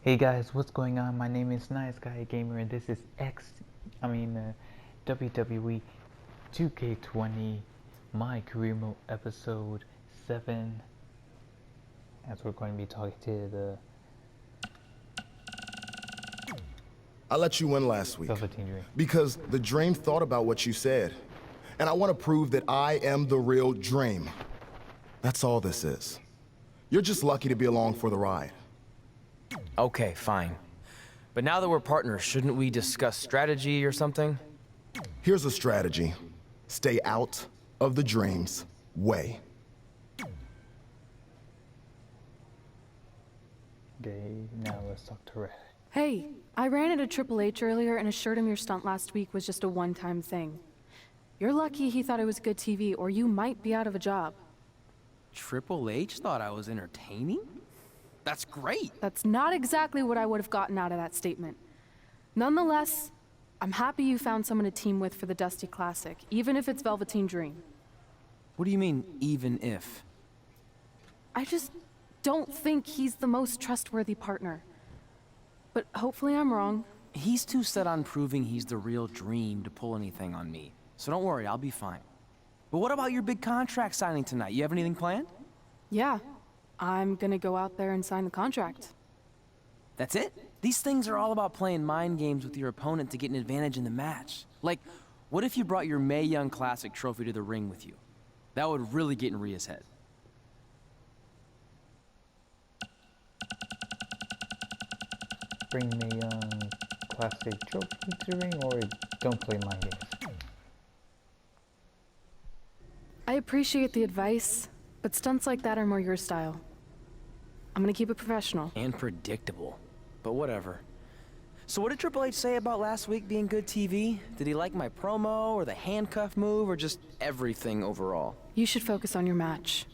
Hey guys, what's going on? My name is Nice Guy Gamer, and this is WWE 2K20 My Career Mode episode 7. As we're going to be talking to the I let you win last week Velveteen Dream. because the Dream thought about what you said, and I want to prove that I am the real Dream. That's all this is. You're just lucky to be along for the ride. Okay, fine. But now that we're partners, shouldn't we discuss strategy or something? Here's a strategy. Stay out of the Dream's way. Okay, now let's talk to Red. Hey, I ran into Triple H earlier and assured him your stunt last week was just a one-time thing. You're lucky he thought it was good TV, or you might be out of a job. Triple H thought I was entertaining? That's great! That's not exactly what I would have gotten out of that statement. Nonetheless, I'm happy you found someone to team with for the Dusty Classic, even if it's Velveteen Dream. What do you mean, even if? I just don't think he's the most trustworthy partner. But hopefully I'm wrong. He's too set on proving he's the real Dream to pull anything on me. So don't worry, I'll be fine. But what about your big contract signing tonight? You have anything planned? Yeah, I'm gonna go out there and sign the contract. That's it? These things are all about playing mind games with your opponent to get an advantage in the match. Like, what if you brought your Mae Young Classic trophy to the ring with you? That would really get in Rhea's head. Bring me classic trophy to the ring, or don't play my games. I appreciate the advice, but stunts like that are more your style. I'm gonna keep it professional. And predictable. But whatever. So what did Triple H say about last week being good TV? Did he like my promo, or the handcuff move, or just everything overall? You should focus on your match.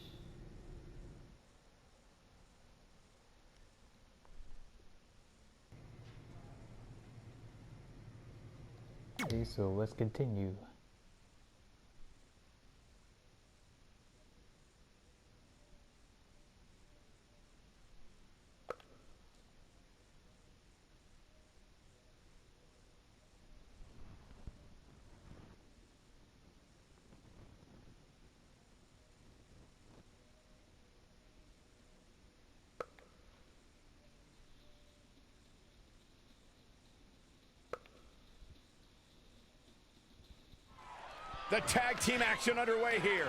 Okay, so let's continue. The tag team action underway here.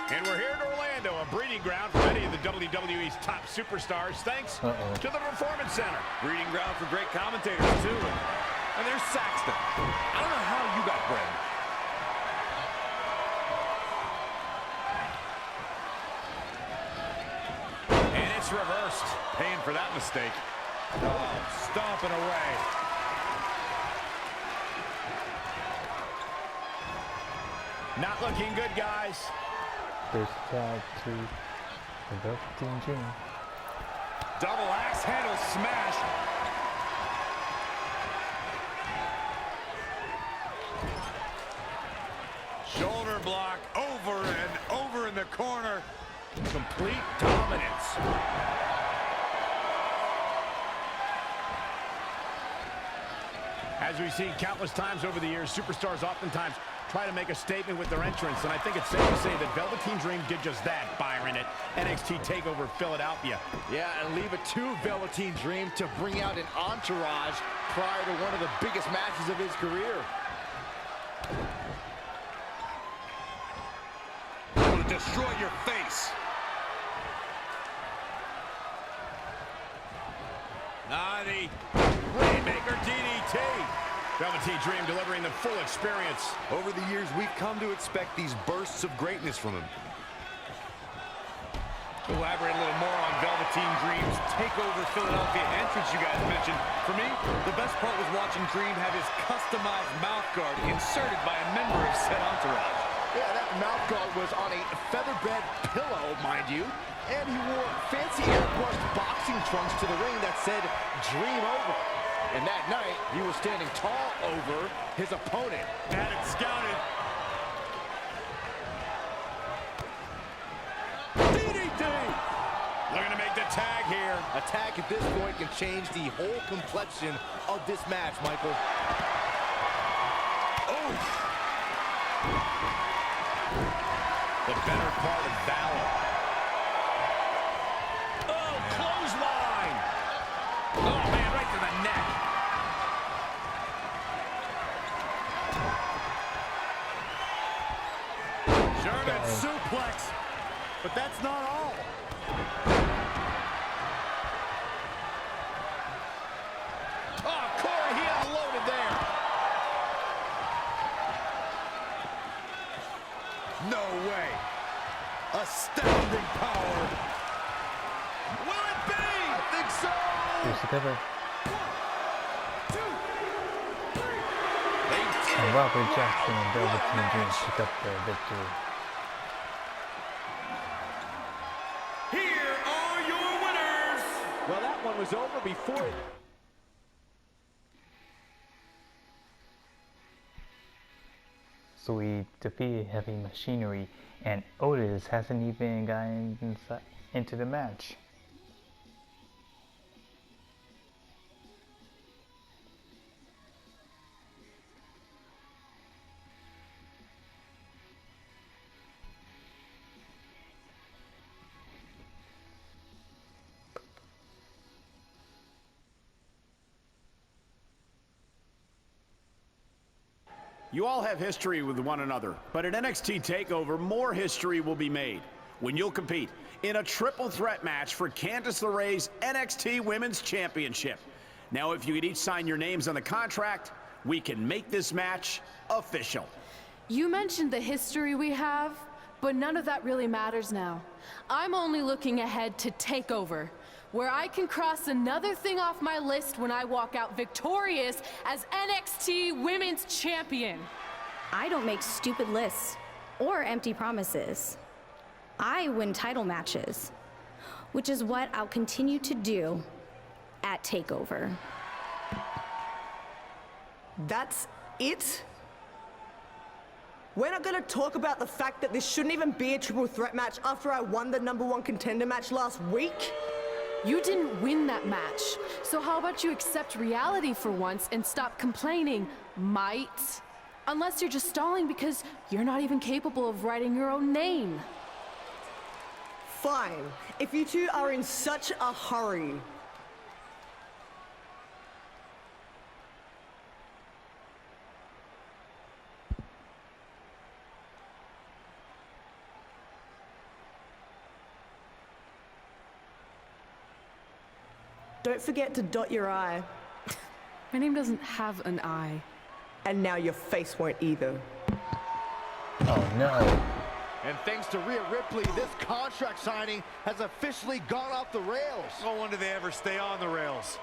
And we're here in Orlando, a breeding ground for many of the WWE's top superstars, thanks to the Performance Center. Breeding ground for great commentators, too. And there's Saxton. I don't know how you got bred. And it's reversed. Paying for that mistake. Oh, stomping away. Not looking good, guys. First tag to the Velveteen Dream. Double axe handle smash. Shoulder block over and over in the corner. Complete dominance. As we've seen countless times over the years, superstars oftentimes try to make a statement with their entrance, and I think it's safe to say that Velveteen Dream did just that, Byron, at NXT TakeOver Philadelphia. Yeah, and leave it to Velveteen Dream to bring out an entourage prior to one of the biggest matches of his career. It'll destroy your face. Naughty. Rainmaker DDT. Velveteen Dream delivering the full experience. Over the years, we've come to expect these bursts of greatness from him. To elaborate a little more on Velveteen Dream's TakeOver Philadelphia entrance you guys mentioned. For me, the best part was watching Dream have his customized mouth guard inserted by a member of said entourage. Yeah, that mouth guard was on a featherbed pillow, mind you. And he wore fancy airbrushed boxing trunks to the ring that said, "Dream Over." And that night, he was standing tall over his opponent. Had it scouted. DDT! Looking to make the tag here. A tag at this point can change the whole complexion of this match, Michael. Oh! The better part of valor. Oh, clothesline! Oh, man, right to the neck. German suplex. But that's not all. Oh, Corey, he unloaded there. No way. Astounding power. Will it be? I think so. Here's the cover. 1, 2, 3. They did And it. Robert Jackson and Velveteen Dream pick up their victory. Here are your winners. Well, that one was over before it. So we defeated Heavy Machinery, and Otis hasn't even gotten into the match. You all have history with one another, but at NXT TakeOver, more history will be made when you'll compete in a triple threat match for Candice LeRae's NXT Women's Championship. Now, if you could each sign your names on the contract, we can make this match official. You mentioned the history we have, but none of that really matters now. I'm only looking ahead to TakeOver, where I can cross another thing off my list when I walk out victorious as NXT Women's Champion. I don't make stupid lists or empty promises. I win title matches, which is what I'll continue to do at TakeOver. That's it? We're not gonna talk about the fact that this shouldn't even be a triple threat match after I won the #1 contender match last week? You didn't win that match, so how about you accept reality for once and stop complaining, might? Unless you're just stalling because you're not even capable of writing your own name. Fine, if you two are in such a hurry. Don't forget to dot your I. My name doesn't have an I. And now your face won't either. Oh no. And thanks to Rhea Ripley, this contract signing has officially gone off the rails. No wonder they ever stay on the rails.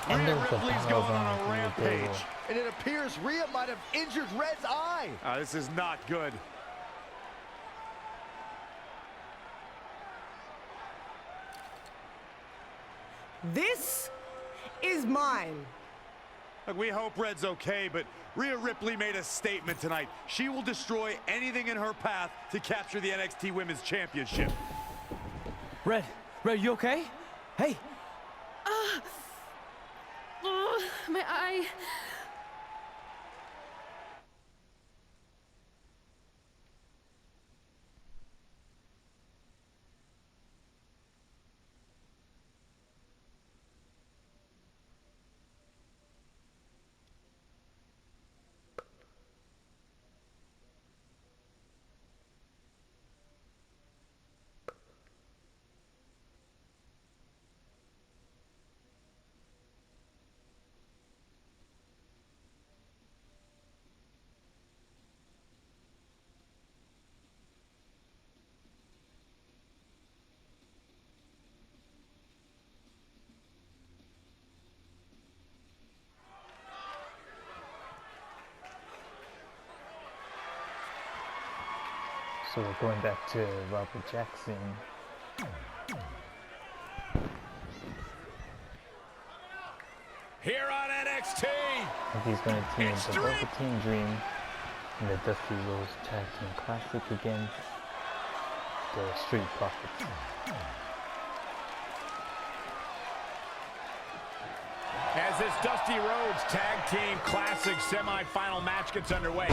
And Rhea there's a Ripley's power going bomb on a through the rampage. table. And it appears Rhea might have injured Red's eye. This is not good. This is mine. Look, we hope Red's okay, but Rhea Ripley made a statement tonight. She will destroy anything in her path to capture the NXT Women's Championship. Red, you okay? Hey. My eye. So we're going back to Robert Jackson. Here on NXT. And he's going to team the Velveteen Dream in the Dusty Rhodes Tag Team Classic against the Street Profits. this Dusty Rhodes Tag Team Classic semifinal match gets underway,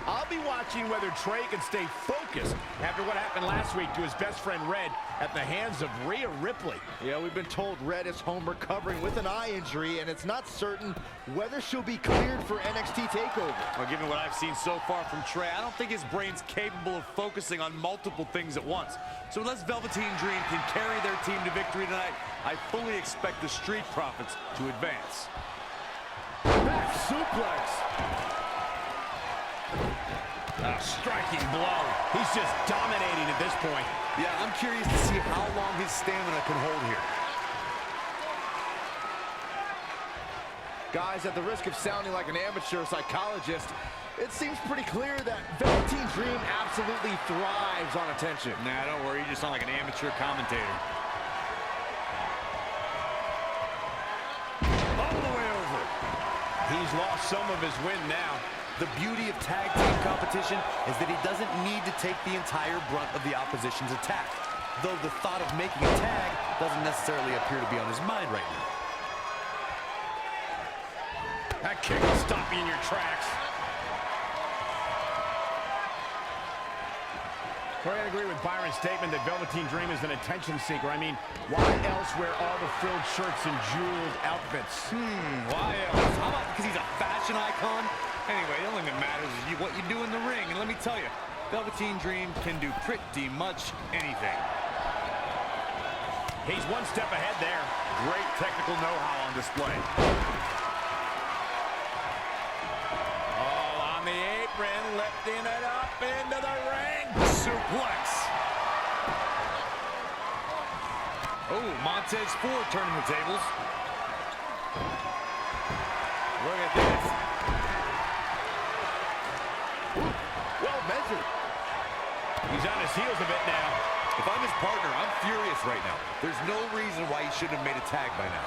I'll be watching whether Trey can stay focused after what happened last week to his best friend Red at the hands of Rhea Ripley. Yeah, we've been told Red is home recovering with an eye injury, and it's not certain whether she'll be cleared for NXT TakeOver. Well, given what I've seen so far from Trey, I don't think his brain's capable of focusing on multiple things at once. So unless Velveteen Dream can carry their team to victory tonight, I fully expect the Street Profits to advance. Back suplex. A striking blow. He's just dominating at this point. Yeah, I'm curious to see how long his stamina can hold here. Guys, at the risk of sounding like an amateur psychologist, it seems pretty clear that Velveteen Dream absolutely thrives on attention. Nah, don't worry, you just sound like an amateur commentator. All the way over. He's lost some of his wind now. The beauty of tag team competition is that he doesn't need to take the entire brunt of the opposition's attack, though the thought of making a tag doesn't necessarily appear to be on his mind right now. That kick will stop you in your tracks. Corey, I agree with Byron's statement that Velveteen Dream is an attention seeker. I mean, why else wear all the frilled shirts and jeweled outfits? Why else? How about because he's a fashion icon? Anyway, the only thing that matters is what you do in the ring. And let me tell you, Velveteen Dream can do pretty much anything. He's one step ahead there. Great technical know-how on display. Oh, on the apron, lifting it up into the ring. Suplex. Oh, Montez Ford turning the tables. Look at this. Well measured. He's on his heels a bit now. If I'm his partner, I'm furious right now. There's no reason why he shouldn't have made a tag by now.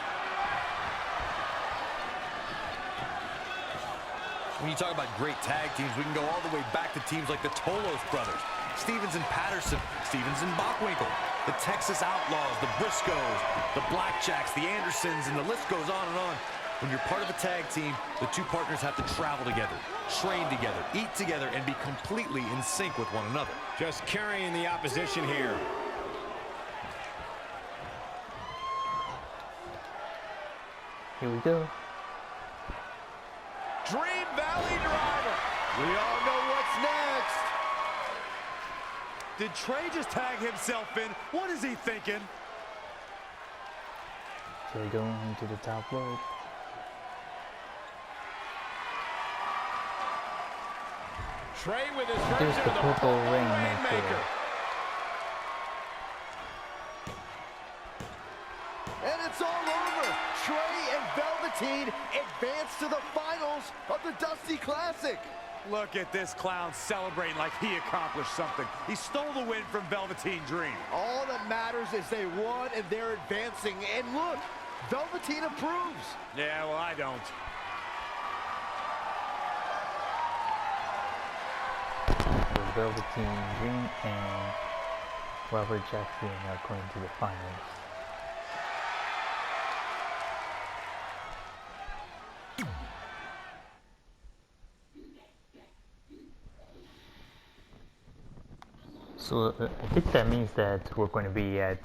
When you talk about great tag teams, we can go all the way back to teams like the Tolos brothers, Stevens and Patterson, Stevens and Bockwinkel, the Texas Outlaws, the Briscoes, the Blackjacks, the Andersons, and the list goes on and on. When you're part of a tag team, the two partners have to travel together, train together, eat together, and be completely in sync with one another. Just carrying the opposition here. Here we go. Dream Valley Driver. We all know what's next. Did Trey just tag himself in? What is he thinking? Trey going to the top rope. Trey with his There's version the of the purple Purple Rainmaker. Rainmaker. And it's all over. Trey and Velveteen advance to the finals of the Dusty Classic. Look at this clown celebrating like he accomplished something. He stole the win from Velveteen Dream. All that matters is they won and they're advancing. And look, Velveteen approves. Yeah, well, I don't. So Velveteen Dream and Robert Jackson are going to the finals. So I think that means that we're going to be at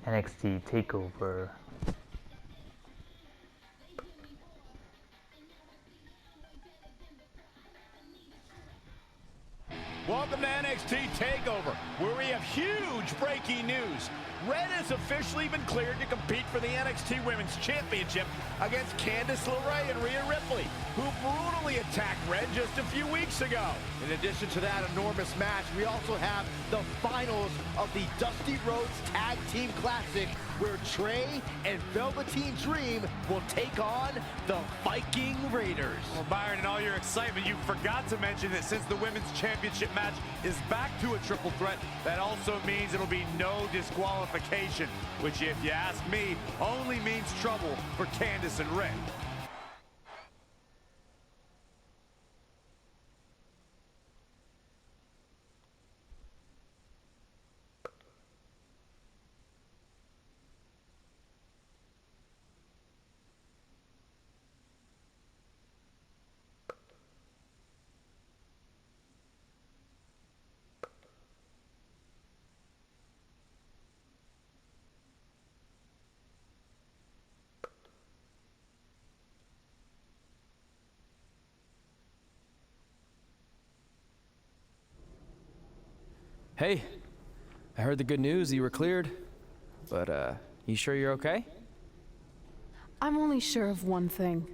NXT TakeOver. Welcome to NXT TakeOver, where we have huge breaking news. Red has officially been cleared to compete for the NXT Women's Championship against Candice LeRae and Rhea Ripley, who brutally attacked Red just a few weeks ago. In addition to that enormous match, we also have the finals of the Dusty Rhodes Tag Team Classic, where Trey and Velveteen Dream will take on the Viking Raiders. Well, Byron, in all your excitement, you forgot to mention that since the Women's Championship match is back to a triple threat, that also means it'll be no disqualification, which, if you ask me, only means trouble for Candice and Red. Hey, I heard the good news, you were cleared. But, you sure you're okay? I'm only sure of one thing.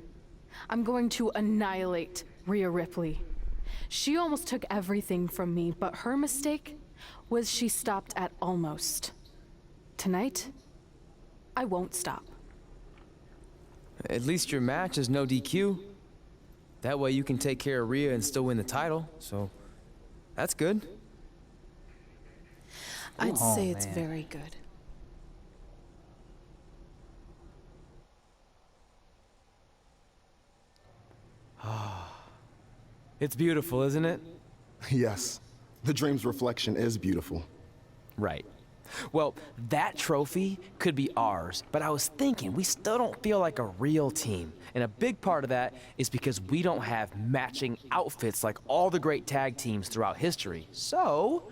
I'm going to annihilate Rhea Ripley. She almost took everything from me, but her mistake was she stopped at almost. Tonight, I won't stop. At least your match is no DQ. That way you can take care of Rhea and still win the title, so that's good. I'd say it's man. very good. It's beautiful, isn't it? Yes, the dream's reflection is beautiful. Right. Well, that trophy could be ours, but I was thinking we still don't feel like a real team. And a big part of that is because we don't have matching outfits like all the great tag teams throughout history. So,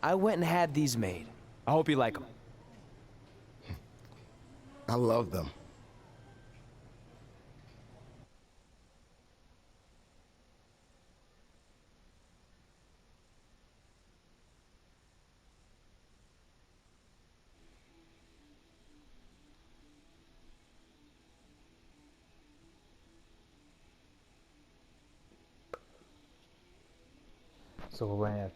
I went and had these made. I hope you like them. I love them. So we're going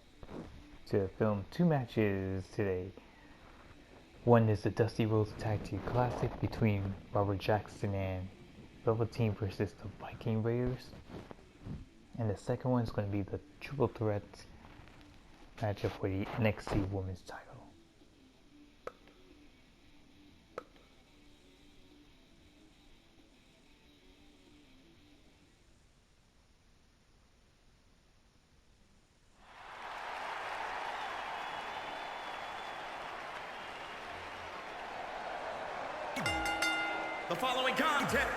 to film 2 matches today. One is the Dusty Rhodes Tag Team Classic between Robert Jackson and Velveteen versus the Viking Raiders. And the second one is going to be the Triple Threat matchup for the NXT Women's title. The following contest.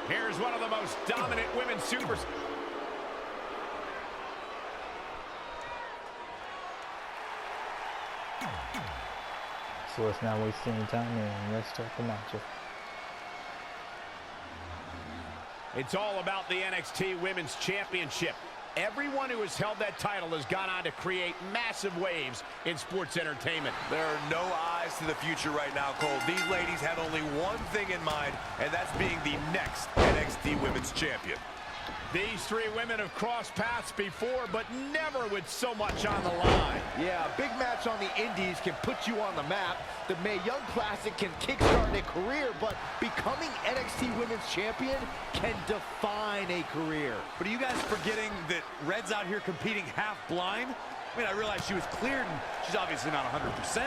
Here's one of the most dominant women's supers. So let's not waste any time and let's start the matchup. It's all about the NXT Women's Championship. Everyone who has held that title has gone on to create massive waves in sports entertainment. There are no eyes to the future right now, Cole. These ladies had only one thing in mind, and that's being the next NXT Women's Champion. These 3 women have crossed paths before, but never with so much on the line. Yeah, a big match on the Indies can put you on the map. The Mae Young Classic can kickstart a career, but becoming NXT Women's Champion can define a career. But are you guys forgetting that Red's out here competing half blind? I mean, I realize she was cleared, and she's obviously not 100%.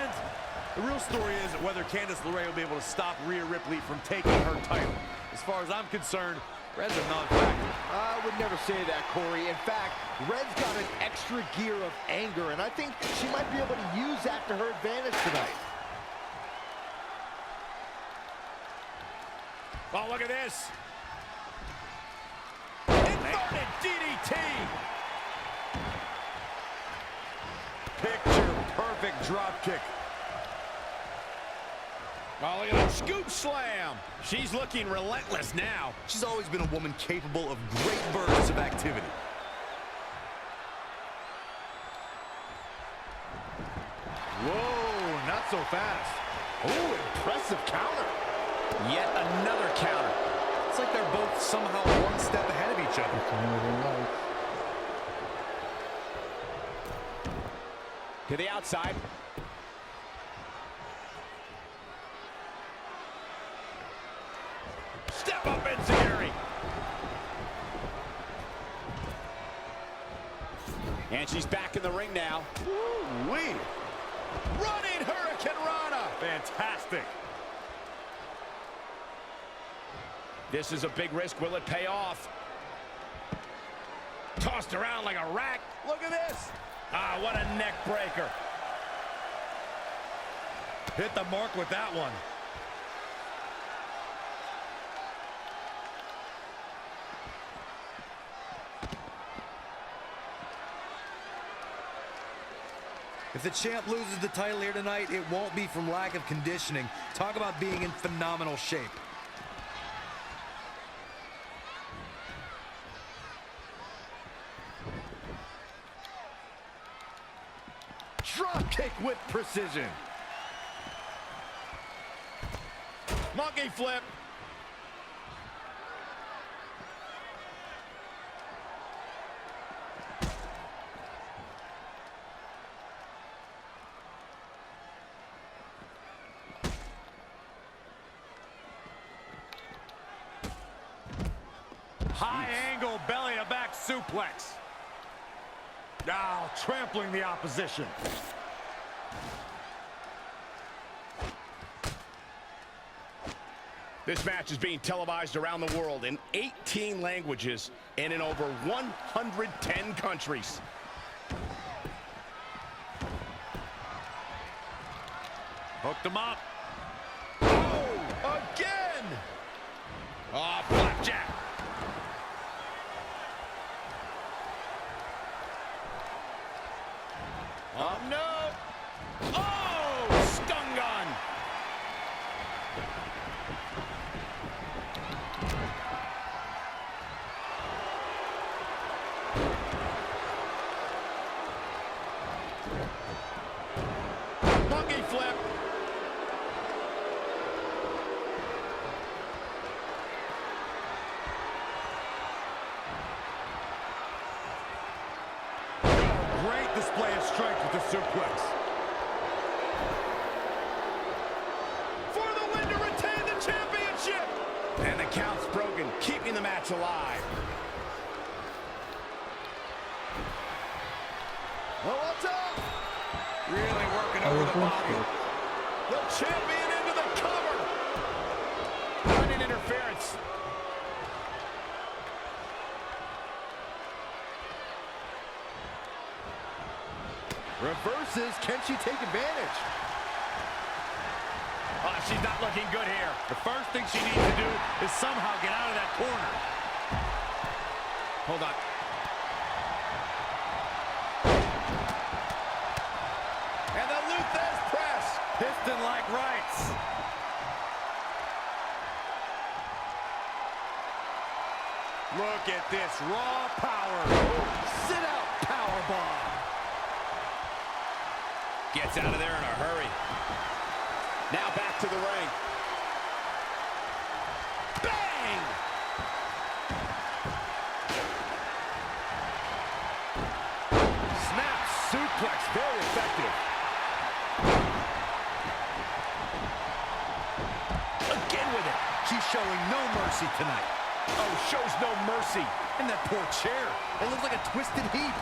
The real story is whether Candice LeRae will be able to stop Rhea Ripley from taking her title. As far as I'm concerned, Red's a non-factor. I would never say that, Corey. In fact, Red's got an extra gear of anger, and I think she might be able to use that to her advantage tonight. Oh, look at this. Inverted DDT. Picture-perfect drop kick. Oh, look at that scoop slam. She's looking relentless now. She's always been a woman capable of great bursts of activity. Whoa, not so fast. Oh, impressive counter. Yet another counter. It's like they're both somehow one step ahead of each other. To the outside. Step up enziguri. And she's back in the ring now. Woo-wee. Running Hurricane Rana. Fantastic. This is a big risk. Will it pay off? Tossed around like a rack. Look at this. Ah, what a neck breaker. Hit the mark with that one. If the champ loses the title here tonight, it won't be from lack of conditioning. Talk about being in phenomenal shape. Drop kick with precision. Monkey flip. High angle belly to back suplex. Now trampling the opposition. This match is being televised around the world in 18 languages and in over 110 countries. Hooked him up. Oh, again! Oh, flapjack. Oh, no! Oh, stun gun! Monkey flip. Great display of strength with the suplex. For the win to retain the championship! And the count's broken, keeping the match alive. Oh, what's up? Really working over the body. The champion into the cover. Running interference. Reverses. Can she take advantage? Oh, she's not looking good here. The first thing she needs to do is somehow get out of that corner. Hold on. And the Luthez press. Piston-like rights. Look at this raw power. Sit out powerbomb. Gets out of there in a hurry. Now back to the ring. Bang! Snap suplex. Very effective. Again with it. She's showing no mercy tonight. Oh, shows no mercy. And that poor chair. It looks like a twisted heap.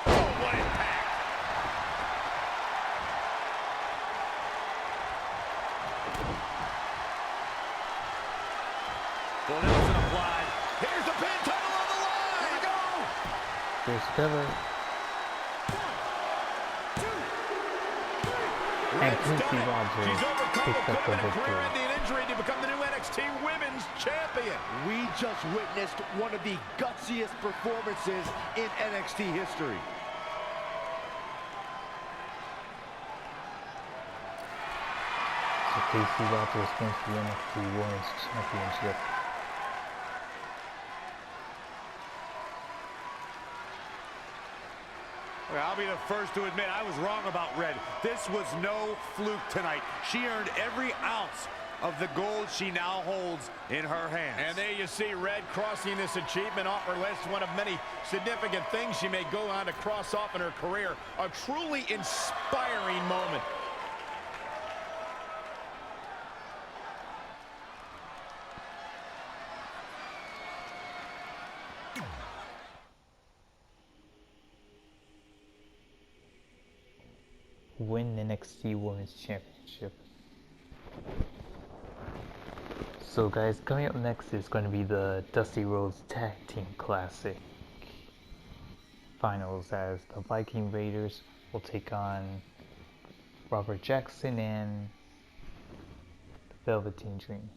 Oh, what impact. Well, Nelson applied. Here's the pin, title on the line. Here we go. There's cover. And Quincy Rogers She's overcome picked up the a victory. career-ending injury to become the new NXT Women's Champion. We just witnessed one of the gutsiest performances in NXT history. So Casey Rogers wins the NXT Women's Championship. Well, I'll be the first to admit I was wrong about Red. This was no fluke tonight. She earned every ounce of the gold she now holds in her hands. And there you see Red crossing this achievement off her list. One of many significant things she may go on to cross off in her career. A truly inspiring moment. Win NXT Women's Championship. So guys, coming up next is going to be the Dusty Rhodes Tag Team Classic Finals, as the Viking Raiders will take on Robert Jackson and the Velveteen Dream.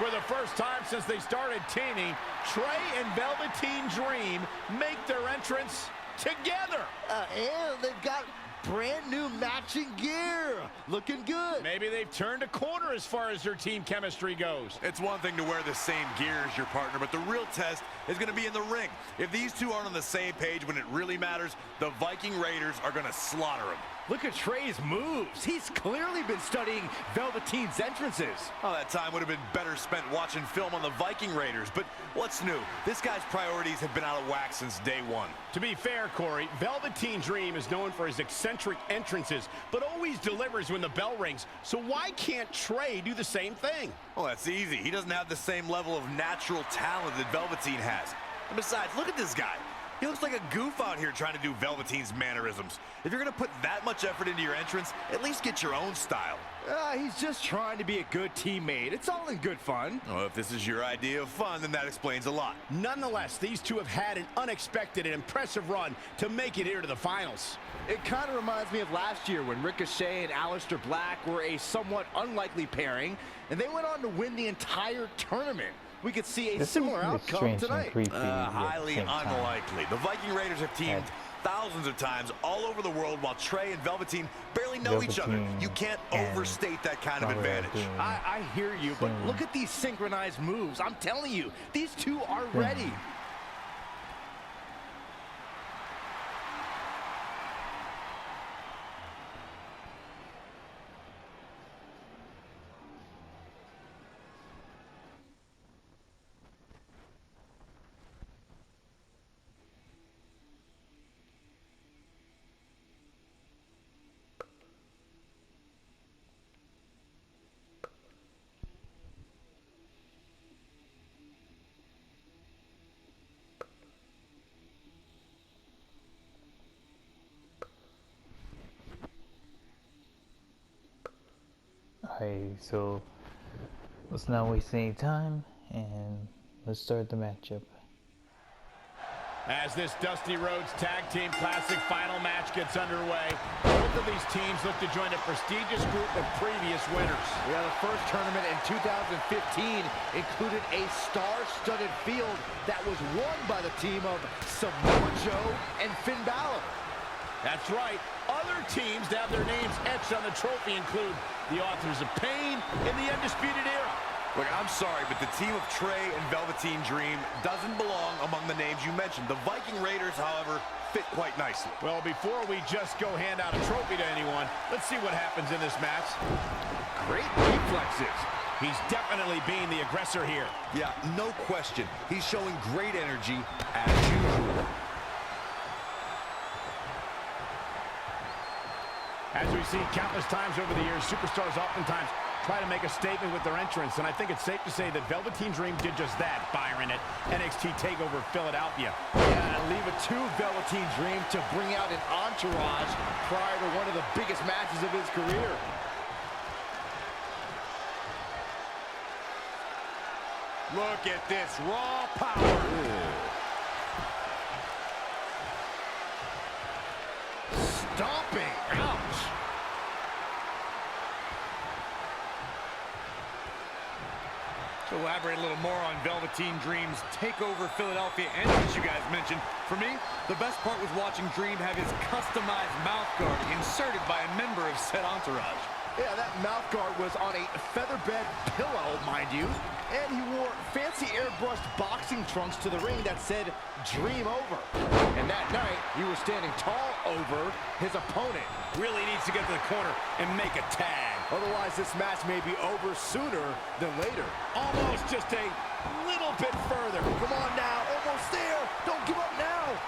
For the first time since they started teaming, Trey and Velveteen Dream make their entrance together. And they've got brand new matching gear. Looking good. Maybe they've turned a corner as far as their team chemistry goes. It's one thing to wear the same gear as your partner, but the real test is going to be in the ring. If these two aren't on the same page when it really matters, the Viking Raiders are going to slaughter them. Look at Trey's moves. He's clearly been studying Velveteen's entrances. Oh, that time would have been better spent watching film on the Viking Raiders. But what's new? This guy's priorities have been out of whack since day one. To be fair, Corey, Velveteen Dream is known for his eccentric entrances, but always delivers when the bell rings. So why can't Trey do the same thing? Well, that's easy. He doesn't have the same level of natural talent that Velveteen has. And besides, look at this guy. He looks like a goof out here trying to do Velveteen's mannerisms. If you're going to put that much effort into your entrance, at least get your own style. He's just trying to be a good teammate. It's all in good fun. Well, if this is your idea of fun, then that explains a lot. Nonetheless, these two have had an unexpected and impressive run to make it here to the finals. It kind of reminds me of last year when Ricochet and Aleister Black were a somewhat unlikely pairing, and they went on to win the entire tournament. We could see a similar outcome tonight. Highly unlikely. The Viking Raiders have teamed thousands of times all over the world while Trey and Velveteen barely know each other. You can't overstate that kind of advantage. I hear you, but look at these synchronized moves. I'm telling you, these two are ready. Alright, so let's not waste any time and let's start the matchup. As this Dusty Rhodes Tag Team Classic final match gets underway, both of these teams look to join a prestigious group of previous winners. Yeah, the first tournament in 2015 included a star-studded field that was won by the team of Samoa Joe and Finn Balor. That's right. Other teams that have their names etched on the trophy include the Authors of Pain and the Undisputed Era. Look, I'm sorry, but the team of Trey and Velveteen Dream doesn't belong among the names you mentioned. The Viking Raiders, however, fit quite nicely. Well, before we just go hand out a trophy to anyone, let's see what happens in this match. Great reflexes. He's definitely being the aggressor here. Yeah, no question. He's showing great energy as usual. As we've seen countless times over the years, superstars oftentimes try to make a statement with their entrance, and I think it's safe to say that Velveteen Dream did just that, Byron, at NXT TakeOver Philadelphia. Yeah, and leave it to Velveteen Dream to bring out an entourage prior to one of the biggest matches of his career. Look at this raw power. Stomping. Ouch. To elaborate a little more on Velveteen Dream's TakeOver Philadelphia entrance you guys mentioned, for me, the best part was watching Dream have his customized mouthguard inserted by a member of said entourage. Yeah, that mouthguard was on a featherbed pillow, mind you, and he wore fancy airbrushed boxing trunks to the ring that said Dream Over. And that night, he was standing tall over his opponent. Really needs to get to the corner and make a tag. Otherwise, this match may be over sooner than later. Almost just a little bit further. Come on now, almost there. Don't give up now.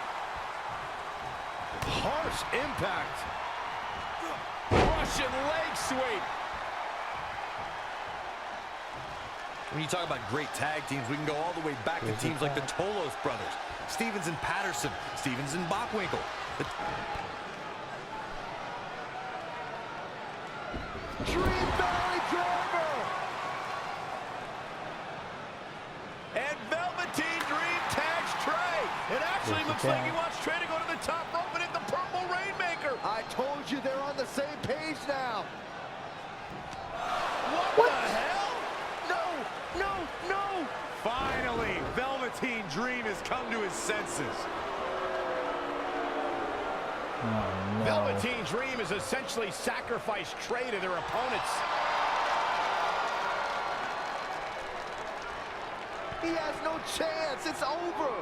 Harsh impact. Russian leg sweep. When you talk about great tag teams, we can go all the way back to teams like the Tolos brothers, Stevens and Patterson, Stevens and Bockwinkel. Dream Valley Driver! And Velveteen Dream tags Trey. It actually looks like he wants Trey to go to the top rope and hit the Purple Rainmaker. I told you they're on the same page now. What the hell? No, come to his senses. Oh, no. Velveteen Dream has essentially sacrificed Trey to their opponents. He has no chance. It's over.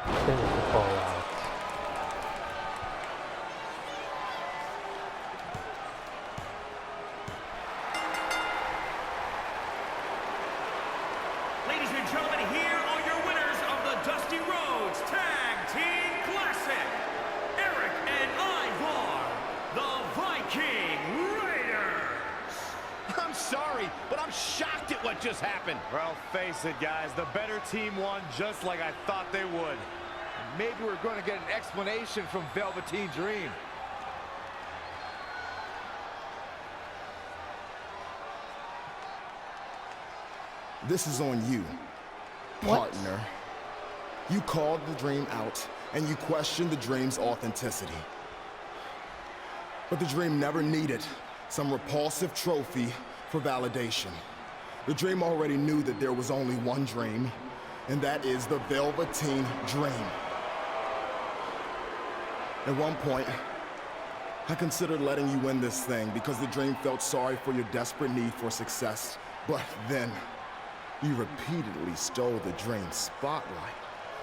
There's the fallout. Ladies and gentlemen, here are your winners of the Dusty Rhodes Tag Team Classic. Eric and Ivar, the Viking Raiders. I'm sorry, but I'm shocked at what just happened. Well, face it, guys. The better team won just like I thought they would. Maybe we're going to get an explanation from Velveteen Dream. This is on you, partner. You called the Dream out, and you questioned the Dream's authenticity. But the Dream never needed some repulsive trophy for validation. The Dream already knew that there was only one Dream, and that is the Velveteen Dream. At one point, I considered letting you win this thing because the Dream felt sorry for your desperate need for success. But then, you repeatedly stole the Dream's spotlight,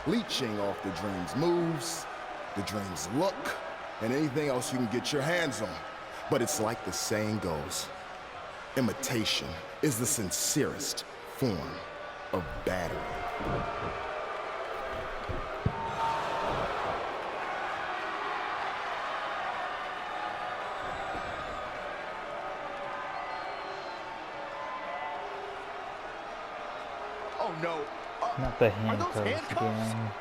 leeching off the Dream's moves, the Dream's look, and anything else you can get your hands on. But it's like the saying goes, imitation is the sincerest form of battery. Oh, no. Not the Are those handcuffs handcuffs? again.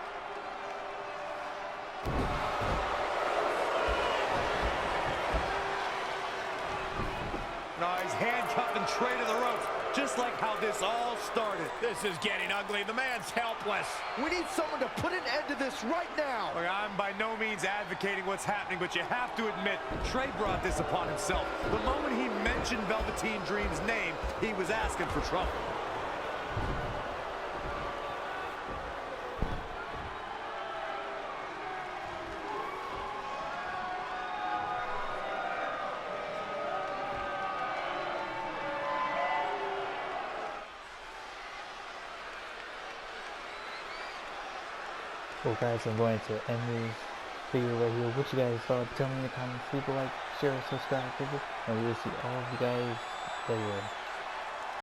No, he's handcuffing Trey to the ropes, just like how this all started. This is getting ugly. The man's helpless. We need someone to put an end to this right now. Look, I'm by no means advocating what's happening, but you have to admit, Trey brought this upon himself. The moment he mentioned Velveteen Dream's name, he was asking for trouble. Well guys, I'm going to end this video right here. What you guys thought, tell me in the comments. Leave a like, share, subscribe, and we'll see all of you guys later.